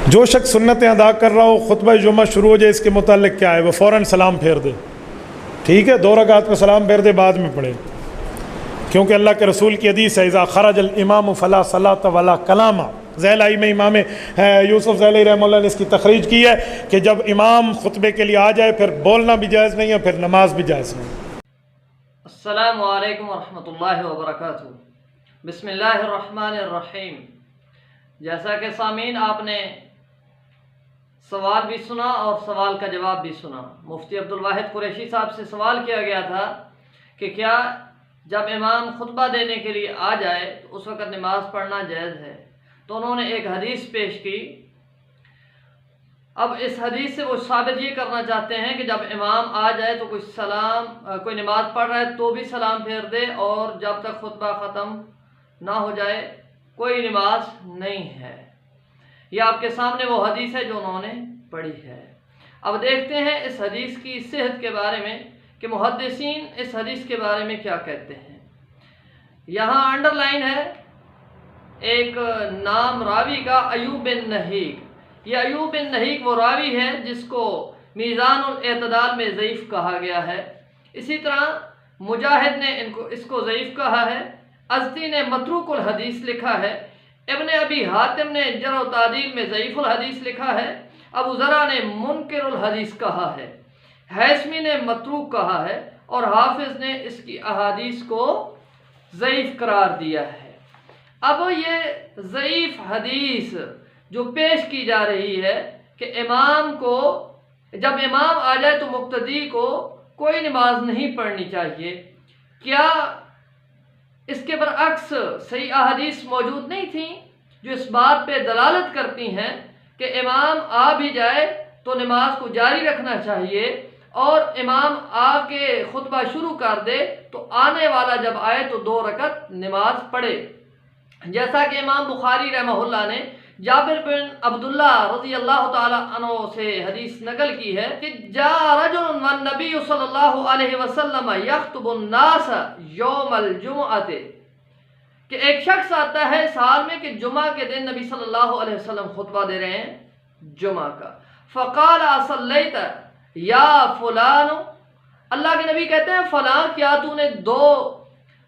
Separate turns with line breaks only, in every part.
जो शख्स सुन्नतें अदा कर रहा हो, खुतबा जुमा शुरू हो जाए, इसके मुताल्लिक क्या है, वो फ़ौरन सलाम फेर दे। ठीक है, 2 रकात में सलाम फेर दे, बाद में पढ़े, क्योंकि अल्लाह के रसूल की हदीस है, इज़ा खरजल इमाम फला सलात वला कलामा। ज़ैलाई में इमाम यूसुफ ज़ैलाई रहमतुल्लाह ने इसकी तखरीज की है कि जब इमाम खुतबे के लिए आ जाए फिर बोलना भी जायज़ नहीं है, फिर नमाज भी जायज़ नहीं।
अस्सलामु अलैकुम वरहमतुल्लाहि वबरकातुहू। बिस्मिल्लाहिर्रहमानिर्रहीम। जैसा कि सामीन आपने सवाल भी सुना और सवाल का जवाब भी सुना। मुफ्ती अब्दुल वाहिद कुरैशी साहब से सवाल किया गया था कि क्या जब इमाम खुतबा देने के लिए आ जाए तो उस वक़्त नमाज पढ़ना जायज़ है, तो उन्होंने एक हदीस पेश की। अब इस हदीस से वो साबित ये करना चाहते हैं कि जब इमाम आ जाए तो कोई नमाज पढ़ रहा है तो भी सलाम फेर दे, और जब तक खुतबा ख़त्म ना हो जाए कोई नमाज नहीं है। ये आपके सामने वो हदीस है जो उन्होंने पढ़ी है। अब देखते हैं इस हदीस की सेहत के बारे में कि मुहद्दिसीन इस हदीस के बारे में क्या कहते हैं। यहाँ अंडरलाइन है एक नाम रावी का, अयूब बिन नहीक। ये अयूब बिन नहीक वो रावी है जिसको मीज़ानुल एतदाल में ज़ईफ़ कहा गया है। इसी तरह मुजाहिद ने इसको ज़ईफ़ कहा है, अज़दी ने मतरूकुल हदीस लिखा है, इब्न अबी हातिम ने जरह व तादील में ज़ईफ़ुल हदीस लिखा है, अबू ज़रा ने मुनकिरुल हदीस कहा है, हैसमी ने मतरूक कहा है, और हाफिज़ ने इसकी अहादीस को ज़ईफ़ करार दिया है। अब ये ज़ईफ़ हदीस जो पेश की जा रही है कि इमाम को जब इमाम आ जाए तो मुक्तदी को कोई नमाज नहीं पढ़नी चाहिए, क्या इसके बरअक्स सही अहादीस मौजूद नहीं थी जो इस बात पे दलालत करती हैं कि इमाम आ भी जाए तो नमाज को जारी रखना चाहिए, और इमाम आके खुतबा शुरू कर दे तो आने वाला जब आए तो 2 रकत नमाज पढ़े। जैसा कि इमाम बुखारी रहमहुल्लाह ने जाबिर बिन अब्दुल्ला रज़ी अल्लाह ताला अन्हु से हदीस नकल की है कि जा रजुल वन नबी सल्लल्लाहु अलैहि वसल्लम यख्तुबुन नास यौमल जुमअते, कि एक शख्स आता है साल में कि जुमा के दिन नबी सल्लल्लाहु अलैहि वसल्लम खुतबा दे रहे हैं जुमा का। फ़क़ाल असल्लैत या फुलानो, अल्लाह के नबी कहते हैं फलां क्या तूने 2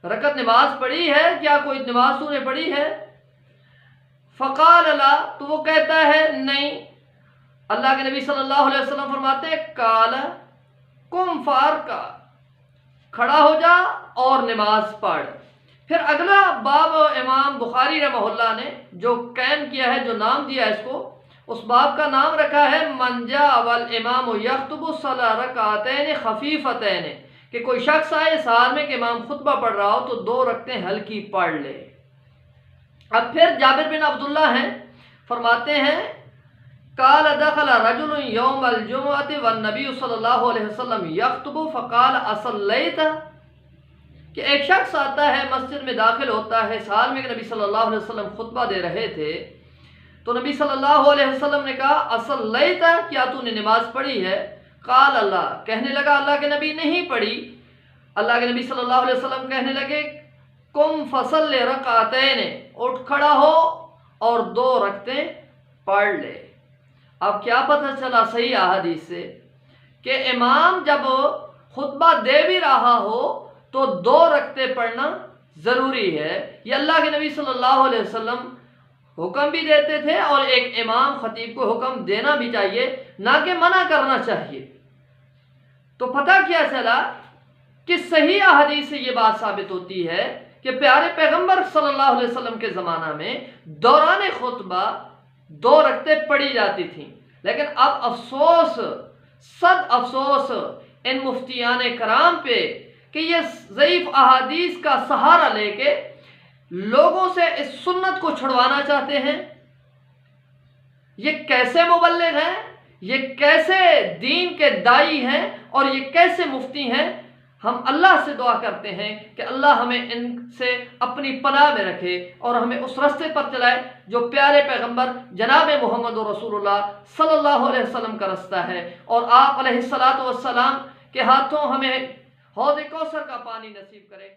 रकत नमाज पढ़ी है, क्या कोई नमाज तूने पढ़ी है? फ़क़ाल ला, तो वो कहता है नहीं। अल्लाह के नबी सल्लल्लाहु अलैहि वसल्लम फरमाते हैं काल कुम फारका, खड़ा हो जा और नमाज पढ़। फिर अगला बाब इमाम बुखारी रहमहुल्लाह ने जो कायम किया है, जो नाम दिया है इसको, उस बाब का नाम रखा है मंजा वल इमाम यख्तुबु सला रकातैन खफीफतैन, कि कोई शख्स आए साल में कि इमाम खुतबा पढ़ रहा हो तो 2 रकतें हल्की पढ़ ले। अब फिर जाबिर बिन अब्दुल्ला हैं, फरमाते हैं काल दखल रजुल यौमल जुमुअति वन नबी सल्लल्लाहु अलैहि वसल्लम यख्तुबु फ़क़ाल असल्लैत, कि एक शख्स आता है मस्जिद में दाखिल होता है साल में कि नबी सल्लल्लाहु अलैहि वसल्लम खुतबा दे रहे थे, तो नबी सल्लल्लाहु अलैहि वसल्लम ने कहा असल्लैत, क्या तूने नमाज पढ़ी है? काल अल्लाह, कहने लगा अल्लाह के नबी नहीं पढ़ी। अल्लाह के नबी सल्लल्लाहु अलैहि वसल्लम कहने लगे कुम फसल्ले रकातैन, उठ खड़ा हो और 2 रकतें पढ़ ले। अब क्या पता चला सही अहादीस से कि इमाम जब खुतबा दे भी रहा हो तो 2 रकतें पढ़ना ज़रूरी है। ये अल्लाह के नबी सल्लल्लाहु अलैहि वसल्लम हुक्म भी देते थे, और एक इमाम खतीब को हुक्म देना भी चाहिए, ना कि मना करना चाहिए। तो पता क्या चला कि सही अहादीस से ये बात साबित होती है कि प्यारे पैगंबर सल्लल्लाहु अलैहि वसल्लम के ज़माना में दौरान खुतबा 2 रकतें पढ़ी जाती थीं। लेकिन अब अफसोस, सद अफसोस इन मुफ्तियान कराम पे कि ये ज़ईफ़ अहादीस का सहारा लेके लोगों से इस सुन्नत को छुड़वाना चाहते हैं। ये कैसे मुबल्लिग हैं, ये कैसे दीन के दाई हैं, और ये कैसे मुफ्ती हैं। हम अल्लाह से दुआ करते हैं कि अल्लाह हमें इनसे अपनी पनाह में रखे और हमें उस रास्ते पर चलाए जो प्यारे पैगंबर जनाब मोहम्मद रसूलुल्लाह सल्लल्लाहु अलैहि वसल्लम का रास्ता है, और आप अलैहिस्सलातु वस्सलाम के हाथों हमें हौज़ कौसर का पानी नसीब करे।